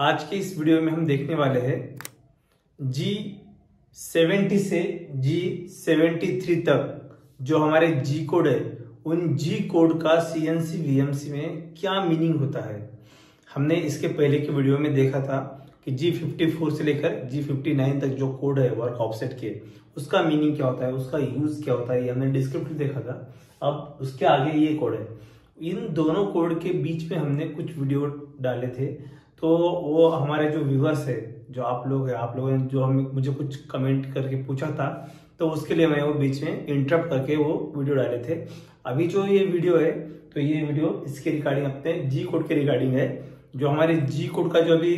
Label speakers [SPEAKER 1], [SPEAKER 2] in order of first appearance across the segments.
[SPEAKER 1] आज के इस वीडियो में हम देखने वाले हैं G70 से G73 तक जो हमारे जी कोड है, उन जी कोड का CNC VMC में क्या मीनिंग होता है। हमने इसके पहले के वीडियो में देखा था कि G54 से लेकर G59 तक जो कोड है वर्क ऑफसेट के, उसका मीनिंग क्या होता है, उसका यूज क्या होता है, ये हमने डिस्क्रिप्टिव देखा था। अब उसके आगे ये कोड है। इन दोनों कोड के बीच में हमने कुछ वीडियो डाले थे, तो वो हमारे जो व्यूअर्स है, जो आप लोग हैं, आप लोगों ने जो मुझे कुछ कमेंट करके पूछा था, तो उसके लिए मैं वो बीच में इंटरप्ट करके वो वीडियो डाले थे। अभी जो ये वीडियो है, तो ये वीडियो इसके रिगार्डिंग अपने जी कोड के रिगार्डिंग है। जो हमारे जी कोड का जो अभी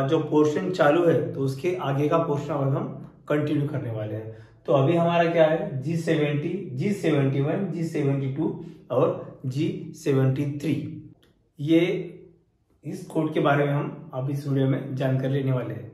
[SPEAKER 1] जो पोर्शन चालू है, तो उसके आगे का पोर्शन अब हम कंटिन्यू करने वाले हैं। तो अभी हमारा क्या है, G70, G71, G72 और G73, ये इस कोड के बारे में हम अब इस वीडियो में जानकारी लेने वाले हैं।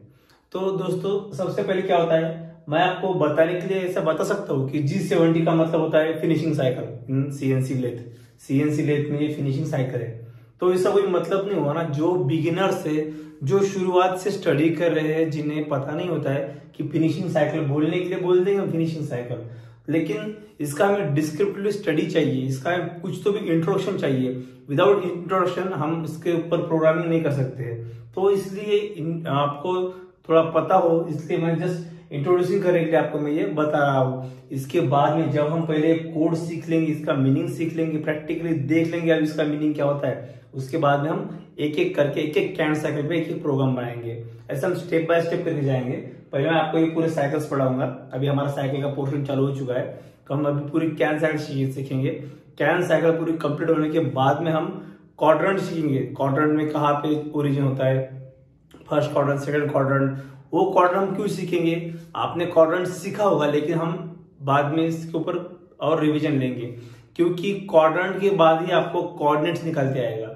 [SPEAKER 1] तो दोस्तों, सबसे पहले क्या होता है, मैं आपको बताने के लिए ऐसा बता सकता हूँ कि G70 का मतलब होता है फिनिशिंग साइकिल। सीएनसी लेथ में ये फिनिशिंग साइकिल है। तो इसका कोई मतलब नहीं हुआ ना, जो बिगिनर्स है, जो शुरुआत से स्टडी कर रहे हैं, जिन्हें पता नहीं होता है कि फिनिशिंग साइकिल बोलने के लिए बोल देंगे फिनिशिंग साइकिल, लेकिन इसका हमें डिस्क्रिप्टिव स्टडी चाहिए, इसका कुछ तो भी इंट्रोडक्शन चाहिए। विदाउट इंट्रोडक्शन हम इसके ऊपर प्रोग्रामिंग नहीं कर सकते। तो इसलिए आपको थोड़ा पता हो, इसलिए मैं जस्ट इंट्रोड्यूसिंग करने के लिए आपको मैं ये बता रहा हूँ। इसके बाद में जब हम पहले कोड सीख लेंगे, इसका मीनिंग सीख लेंगे, प्रैक्टिकली देख लेंगे अब इसका मीनिंग क्या होता है, उसके बाद में हम एक एक करके एक एक कैंट साइकिल पे एक एक प्रोग्राम बनाएंगे। ऐसा हम स्टेप बाय स्टेप करके जाएंगे। पहले मैं आपको ये पूरे साइकिल्स पढ़ाऊंगा। अभी हमारा साइकिल का पोर्शन चालू हो चुका है, तो हम अभी पूरी कैन साइकिल सीखेंगे। कैन साइकिल पूरी कंप्लीट होने के बाद में हम क्वाड्रेंट सीखेंगे। क्वाड्रेंट में कहाँ पे ओरिजिन होता है, फर्स्ट क्वाड्रेंट, सेकंड क्वाड्रेंट, वो क्वाड्रेंट हम क्यों सीखेंगे। आपने क्वाड्रेंट सीखा होगा, लेकिन हम बाद में इसके ऊपर और रिवीजन लेंगे, क्योंकि क्वाड्रेंट के बाद ही आपको कोऑर्डिनेट्स निकल के आएगा,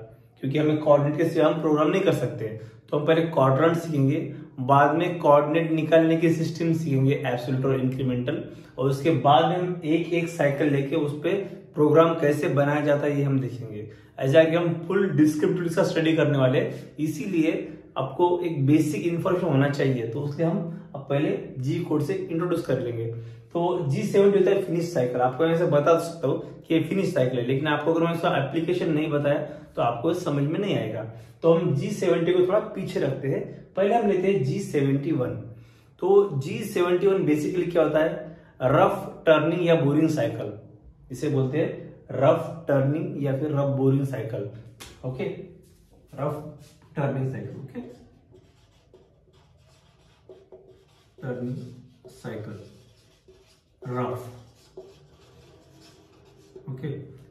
[SPEAKER 1] क्योंकि हमें कोऑर्डिनेट के सिवा हम प्रोग्राम नहीं कर सकते। तो हम पहले क्वाड्रेंट सीखेंगे, बाद में कोऑर्डिनेट निकालने की सिस्टम सीखेंगे, एब्सोल्यूट और इंक्रीमेंटल, और उसके बाद में हम एक एक साइकिल लेके उस पर प्रोग्राम कैसे बनाया जाता है ये हम देखेंगे। ऐसा कि हम फुल डिस्क्रिप्टिव का स्टडी करने वाले, इसीलिए आपको एक बेसिक इन्फॉर्मेशन होना चाहिए। तो उसके हम अब पहले जी कोड से इंट्रोड्यूस कर लेंगे। तो G70 होता है फिनिश साइकिल। आपको मैं ऐसे बता सकता हूँ कि ये फिनिश साइकिल है, लेकिन आपको अगर मैं इसका एप्लीकेशन नहीं बताया तो आपको समझ में नहीं आएगा। तो हम G70 को थोड़ा पीछे रखते हैं, पहले हम लेते हैं G71। तो G71 बेसिकली क्या होता है, रफ टर्निंग या बोरिंग साइकिल, इसे बोलते हैं रफ टर्निंग या फिर rough boring cycle. Okay, rough turning cycle, okay, turning cycle rough, okay,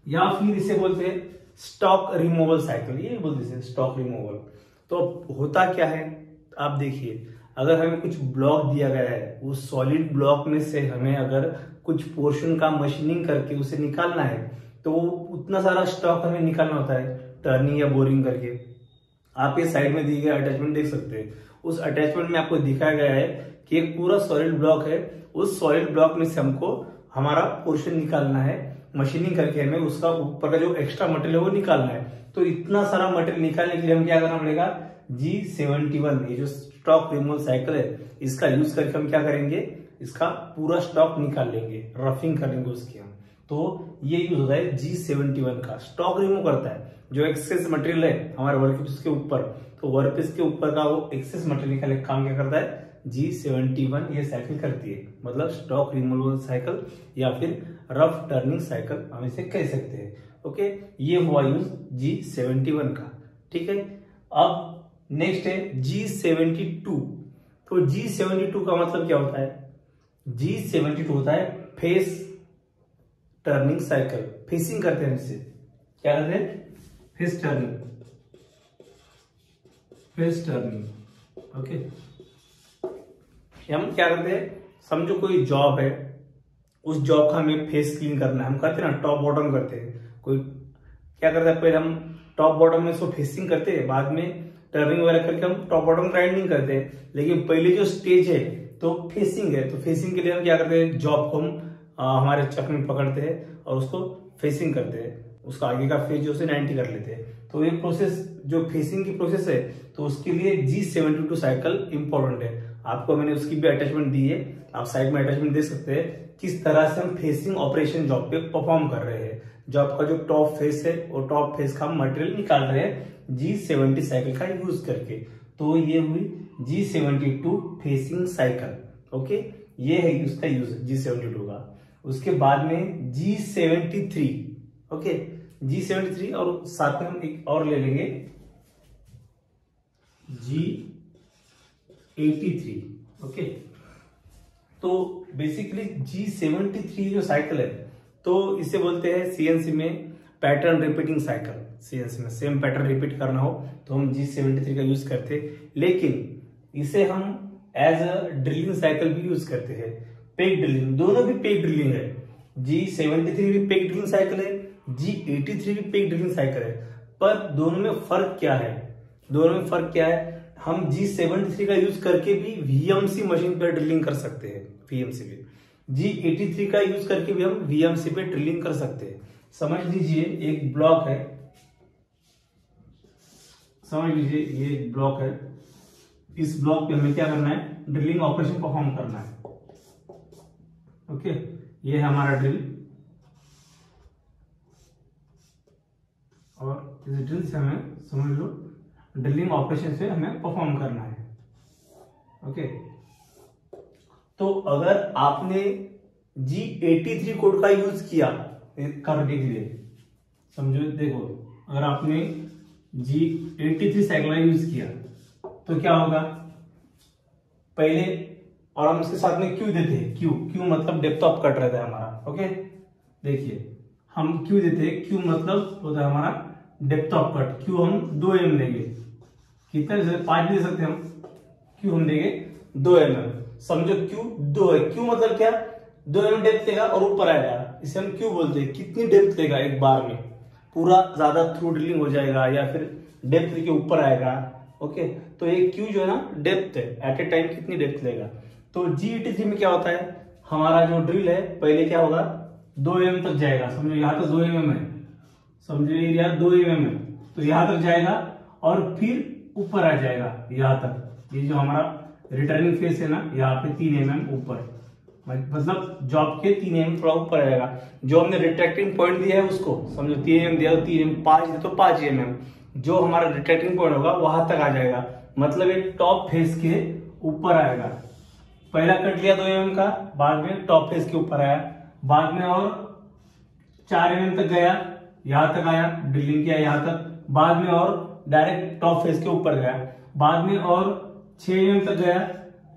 [SPEAKER 1] या फिर इसे बोलते हैं स्टॉक रिमूवल साइकिल, ये बोलते हैं स्टॉक रिमूवल। तो होता क्या है, आप देखिए, अगर हमें कुछ ब्लॉक दिया गया है, उस सॉलिड ब्लॉक में से हमें अगर कुछ पोर्शन का मशीनिंग करके उसे निकालना है, तो उतना सारा स्टॉक हमें निकालना होता है टर्निंग या बोरिंग करके। आप ये साइड में दिए गए अटैचमेंट देख सकते हैं। उस अटैचमेंट में आपको दिखाया गया है कि एक पूरा सॉलिड ब्लॉक है, उस सॉलिड ब्लॉक में से हमको हमारा पोर्शन निकालना है, मशीनिंग करके हमें उसका ऊपर का जो एक्स्ट्रा मटेरियल है वो निकालना है। तो इतना सारा मटेरियल निकालने के लिए हम क्या करना पड़ेगा, G71, ये जो स्टॉक रिमूवल साइकिल है, इसका यूज करके हम क्या करेंगे, इसका पूरा स्टॉक निकाल लेंगे, रफिंग करेंगे उसकी हम। तो ये यूज होता है G71 का, स्टॉक रिमूव करता है। जो एक्सेस मटेरियल है हमारे वर्कपीस के ऊपर, तो वर्कपीस के ऊपर का वो एक्सेस मटेरियल निकालने का काम क्या करता है, G71 ये साइकिल करती है। मतलब स्टॉक रिमूवल साइकिल या फिर रफ टर्निंग साइकिल हम इसे कह सकते हैं। ओके, ये हुआ यूज G71 का। ठीक है, अब नेक्स्ट है G72। तो G72 का मतलब क्या होता है, G72 होता है फेस टर्निंग साइकिल। फेसिंग करते हैं इससे, क्या करते हैं, face turning, face turning. Okay, हम क्या करते हैं, समझो कोई जॉब है, उस जॉब का हमें फेस क्लीन करना है, हम करते हैं ना, टॉप बॉटम करते हैं। कोई क्या करता है, पहले हम टॉप बॉटम में इसको फेसिंग करते हैं, बाद में टर्निंग वगैरह करके हम टॉप बॉटम ग्राइंडिंग करते हैं। लेकिन पहले जो स्टेज है तो फेसिंग है, तो फेसिंग के लिए हम क्या करते हैं, जॉब को हम हमारे चक में पकड़ते हैं और उसको फेसिंग करते हैं, उसका आगे का फेस जो 90 कर लेते हैं। तो ये प्रोसेस जो फेसिंग की प्रोसेस है तो उसके लिए G72 साइकिल इंपॉर्टेंट है। आपको मैंने उसकी भी अटैचमेंट दी है, आप साइड में अटैचमेंट देख सकते हैं किस तरह से हम फेसिंग ऑपरेशन जॉब पे परफॉर्म कर रहे हैं। जॉब का जो टॉप फेस है वो टॉप फेस का हम मटेरियल निकाल रहे हैं G70 साइकिल का यूज करके। तो ये हुई G72 फेसिंग साइकिल। ओके, ये है उसका यूज G72 का। उसके बाद में G73। ओके, G73 और साथ में हम एक और ले लेंगे G83। ओके, तो बेसिकली G73 जो साइकिल है तो इसे बोलते हैं सीएनसी में पैटर्न रिपीटिंग साइकिल। सीएनसी में सेम पैटर्न रिपीट करना हो तो हम G73 का यूज करते हैं, लेकिन इसे हम एज अ ड्रिलिंग साइकिल भी यूज करते हैं। पेग ड्रिलिंग, दोनों भी पेग ड्रिलिंग है। G73 भी पेग ड्रिलिंग साइकिल है, G83 भी पेग ड्रिलिंग साइकिल है। पर दोनों में फर्क क्या है? दोनों में फर्क क्या है? हम G73 का यूज करके भी VMC मशीन पर ड्रिलिंग कर सकते हैं, VMC पे। G83 का यूज करके भी हम VMC पे ड्रिलिंग कर सकते हैं। समझ लीजिए एक ब्लॉक है, समझ लीजिए ये एक ब्लॉक है। इस ब्लॉक पे हमें क्या करना है? ड्रिलिंग ऑपरेशन परफॉर्म करना है। ओके, ये है हमारा ड्रिल और इस ड्रिल से हमें समझ लो ड्रिलिंग ऑपरेशन से हमें परफॉर्म करना है। ओके, तो अगर आपने G83 कोड का यूज किया करने के लिए, समझो देखो, अगर आपने G83 साइकिल का यूज किया तो क्या होगा? पहले, और हम इसके साथ में क्यू देते हैं, क्यू मतलब डेप्थ ऑफ कट रहता है हमारा। ओके, देखिए हम क्यू देते हैं, क्यू मतलब होता है हमारा डेप्थ ऑफ कट। क्यू हम 2 mm देंगे, कितना 5 भी दे सकते हैं हम। क्यू हम देंगे 2 mm। समझो क्यू 2 है, क्यू मतलब क्या? 2 mm डेप्थ लेगा और ऊपर आएगा, इसे हम क्यू बोलते हैं। कितनी डेप्थ लेगा एक बार में? पूरा ज्यादा थ्रू ड्रिलिंग हो जाएगा या फिर डेप्थ के ऊपर आएगा। ओके, तो ये क्यू जो है ना डेप्थ है, एट ए टाइम कितनी डेप्थ लेगा। तो G83 में क्या होता है? हमारा जो ड्रिल है पहले क्या होगा? 2 mm तक जाएगा। समझो यहाँ तक 2 mm है, समझो यहाँ 2 mm है, तो यहाँ तक जाएगा और फिर ऊपर आ जाएगा यहाँ तक। ये जो हमारा रिटर्निंग फेस है ना, यहाँ पे 3 mm ऊपर, मतलब जॉब के 3 mm थोड़ा ऊपर आएगा। जो हमने रिट्रैक्टिंग पॉइंट दिया है उसको समझो 3 mm दिया तो 3 mm, 5 दिया तो 5 mm, जो हमारा रिट्रैक्टिंग पॉइंट होगा वहां तक आ जाएगा। मतलब ये टॉप फेस के ऊपर आएगा। पहला कट लिया 2 mm का, बाद में टॉप फेस के ऊपर आया, बाद में और 4 mm तक गया, यहां तक आया, ड्रिलिंग किया यहां तक, बाद में और डायरेक्ट टॉप फेस के ऊपर गया, बाद में और 6 mm तक गया,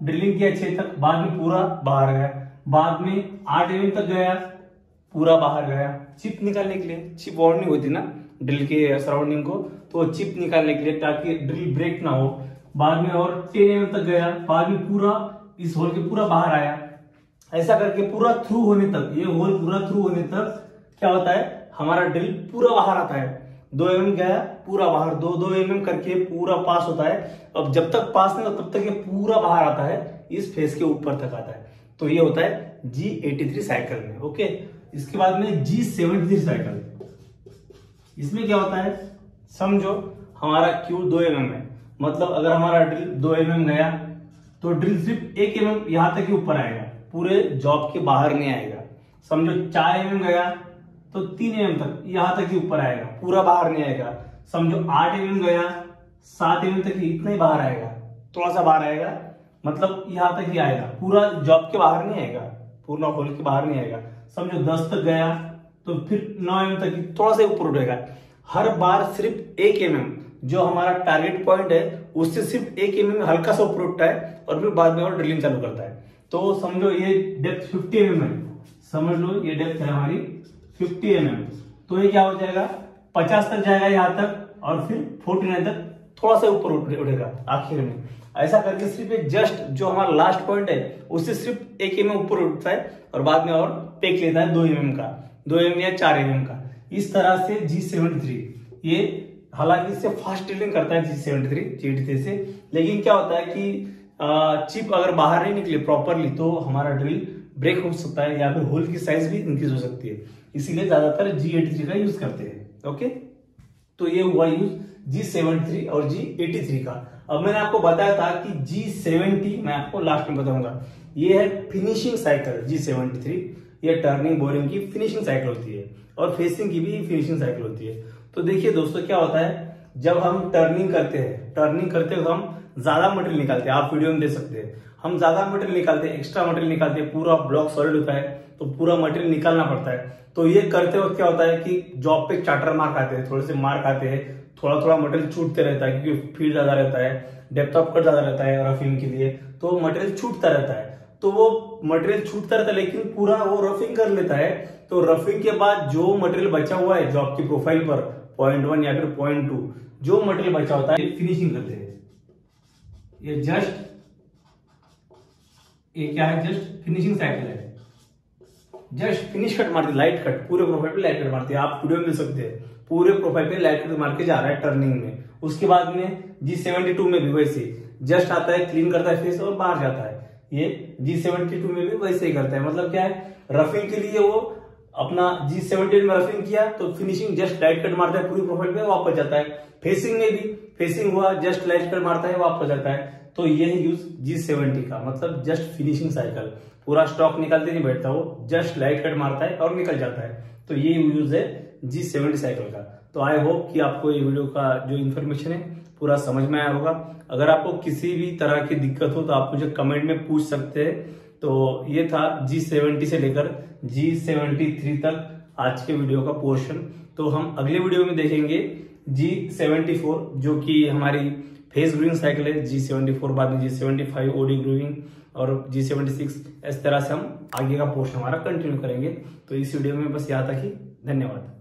[SPEAKER 1] ड्रिलिंग किया 6 तक, बाद में पूरा बाहर गया, बाद में 8 mm तक गया, पूरा बाहर गया। चिप निकालने के लिए, चिप वार्निंग होती ना ड्रिल के सराउंडिंग को, तो चिप निकालने के लिए ताकि ड्रिल ब्रेक ना हो। बाद में और 10 mm तक गया, बाद में पूरा इस होल के पूरा बाहर आया। ऐसा करके पूरा थ्रू होने तक, ये होल पूरा थ्रू होने तक क्या होता है? हमारा ड्रिल पूरा बाहर आता है। 2 mm गया पूरा बाहर, 2 mm करके पूरा पास होता है। अब जब तक पास नहीं होता तब तक ये पूरा बाहर आता है, इस फेस के ऊपर तक आता है। तो ये होता है G83 साइकिल में। ओके, इसके बाद में G73 साइकिल, इसमें क्या होता है? समझो हमारा क्यू 2 mm है, मतलब अगर हमारा ड्रिल 2 mm गया तो ड्रिल सिर्फ 1 mm यहां तक ही ऊपर आएगा, पूरे जॉब के बाहर नहीं आएगा। समझो 4 mm गया तो 3 mm तक यहां तक ही ऊपर आएगा, पूरा बाहर नहीं आएगा। समझो 8 mm गया, 7 mm तक ही इतना ही बाहर आएगा, थोड़ा सा बाहर आएगा, मतलब यहां तक ही आएगा, पूरा जॉब के बाहर नहीं आएगा, पूरा होल के बाहर नहीं आएगा। समझो 10 तक गया तो फिर 9 mm तक ही थोड़ा सा ऊपर उठेगा। हर बार सिर्फ 1 mm जो हमारा टारगेट पॉइंट है उससे सिर्फ 1 mm हल्का सा ऊपर उठता है और फिर बाद में और ड्रिलिंग चालू करता है। तो समझो ये डेप्थ 50 mm है, समझ लो ये डेप्थ है हमारी 50 mm, तो ये क्या हो जाएगा? 50 तक जाएगा यहाँ तक और फिर 49 तक थोड़ा सा ऊपर उठेगा आखिर में। ऐसा करके सिर्फ एक जस्ट जो हमारा लास्ट पॉइंट है उससे सिर्फ 1 mm ऊपर उठता है और बाद में और पेक लेता है 2 mm का, 2 mm या 4 mm का। इस तरह से G73 ये हालांकि इससे फास्ट ड्रिलिंग करता है G73 से, लेकिन क्या होता है कि चिप अगर बाहर नहीं निकले प्रॉपरली तो हमारा ड्रिल ब्रेक हो सकता है या फिर होल की साइज भी इंक्रीज हो सकती है, इसीलिए ज्यादातर G83 का यूज करते हैं। ओके, तो ये हुआ यूज G73 और G83 का। अब मैंने आपको बताया था कि G70 मैं आपको लास्ट में बताऊंगा, ये है फिनिशिंग साइकिल। G73 ये टर्निंग बोरिंग की फिनिशिंग साइकिल होती है और फेसिंग की भी फिनिशिंग साइकिल होती है। तो देखिए दोस्तों क्या होता है, जब हम टर्निंग करते हैं तो हम ज्यादा मटेरियल निकालते हैं, आप वीडियो में देख सकते हैं। हम ज्यादा मटेरियल निकालते हैं, एक्स्ट्रा मटेरियल निकालते हैं, पूरा ब्लॉक सॉलिड होता है तो पूरा मटेरियल निकालना पड़ता है। तो ये करते वक्त क्या होता है कि जॉब पे चार्टर मार्क आते हैं, थोड़े से मार्क आते हैं, थोड़ा थोड़ा मटेरियल छूटते रहता है क्योंकि फील्ड ज्यादा रहता है, डेप्थ ऑफ कट ज्यादा रहता है रफिंग के लिए, तो मटेरियल छूटता रहता है। तो वो मटेरियल छूटता रहता है लेकिन पूरा वो रफिंग कर लेता है। तो रफिंग के बाद जो मटेरियल बचा हुआ है जॉब की प्रोफाइल पर 0.1 या फिर 0.2 जो मटेरियल बचा होता है फिनिशिंग करते हैं। ये क्या है, जस्ट फिनिशिंग साइकिल है। जस्ट फिनिश कट मारती, लाइट कट, पूरे प्रोफाइल पे लाइट कट मारती है, आप वीडियो में देख सकते हैं। पूरे प्रोफाइल पे लाइट कट मार के जा रहा है टर्निंग में। उसके बाद में G72 में भी वैसे जस्ट आता है, क्लीन करता है फेस और बाहर जाता है। ये G72 में भी वैसे ही करता है। मतलब क्या है, रफिंग के लिए वो अपना G78 में रफिंग किया तो फिनिशिंग जस्ट लाइट कट मारता है पूरी प्रोफाइल पे, वापस जाता है। फेसिंग में भी फेसिंग हुआ, जस्ट लाइट कट मारता है, वापस जाता है। तो ये है यूज G70 का, मतलब जस्ट फिनिशिंग साइकिल। पूरा स्टॉक निकालते नहीं बैठता, वो जस्ट लाइट कट मारता है और निकल जाता है। तो ये यूज है G70 साइकिल का। तो आई होप कि आपको ये वीडियो का जो इन्फॉर्मेशन है पूरा समझ में आया होगा। अगर आपको किसी भी तरह की दिक्कत हो तो आप मुझे कमेंट में पूछ सकते हैं। तो ये था G70 से लेकर G73 तक आज के वीडियो का पोर्शन। तो हम अगले वीडियो में देखेंगे G74 जो कि हमारी फेस ग्रूविंग साइकिल है। G74 बाद में G75 ओडी ग्रूविंग और G76, इस तरह से हम आगे का पोर्शन हमारा कंटिन्यू करेंगे। तो इस वीडियो में बस यहाँ तक ही, धन्यवाद।